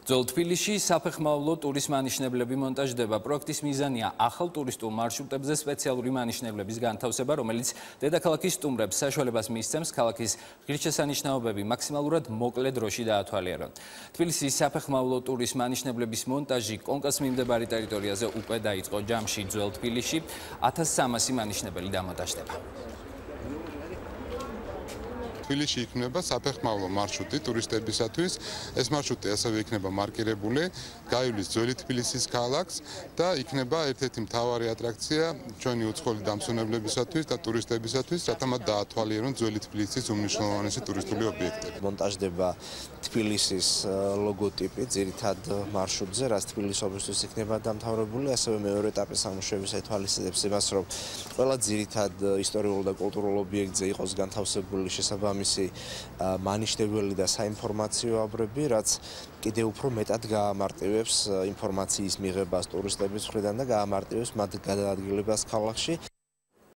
ძველ თბილისში საფეხმავლო ტურის მანიშნებლები მონტაჟდება. პროექტის მიზანია ახალ ტურისტულ მარშრუტებზე სპეციალური მანიშნებლების განთავსება, რომელიც დედაქალაქის სტუმრებს საშუალებას მისცემს ქალაქის ღირსშესანიშნაობები მაქსიმალურად მოკლე დროში დაათვალიერონ. თბილისის საფეხმავლო ტურის მანიშნებლების მონტაჟი კონკას მიმდებარე ტერიტორიაზე უკვე დაიწყო. ჯამში ძველ თბილისში 1300 მანიშნებელი დამონტაჟდება. თბილისში იქნება საფეხმავლო მარშრუტი ტურისტებისათვის. ეს მარშრუტი ასევე იქნება მარკირებული, გაივლის ძველი თბილისის ქალაქს და იქნება ერთ-ერთი მთავარი ატრაქცია ჩვენი უცხოელი დამსვენებლებისათვის და ტურისტებისათვის, რათა მათ დაათვალიერონ ძველი თბილისის უმნიშვნელოვანესი ტურისტული ობიექტები. მონტაჟდება თბილისის ლოგოტიპი ძირითად მარშრუტზე, რაც თბილისობისთვის იქნება დამთავრებული, ასევე მეორე ეტაპის სამუშაოების ეთვალისწინებს იმას, რომ ყველა ძირითად ისტორიულ და კულტურულ ობიექტზე იყოს განთავსებული შესაბამისი მანიშნებელი და საინფორმაციო აბრები, რაც კიდევ უფრო მეტად გაამარტივებს ინფორმაციის მიღებას ტურისტების მხრიდან და გაამარტივებს მათ გადაადგილებას ქალაქში.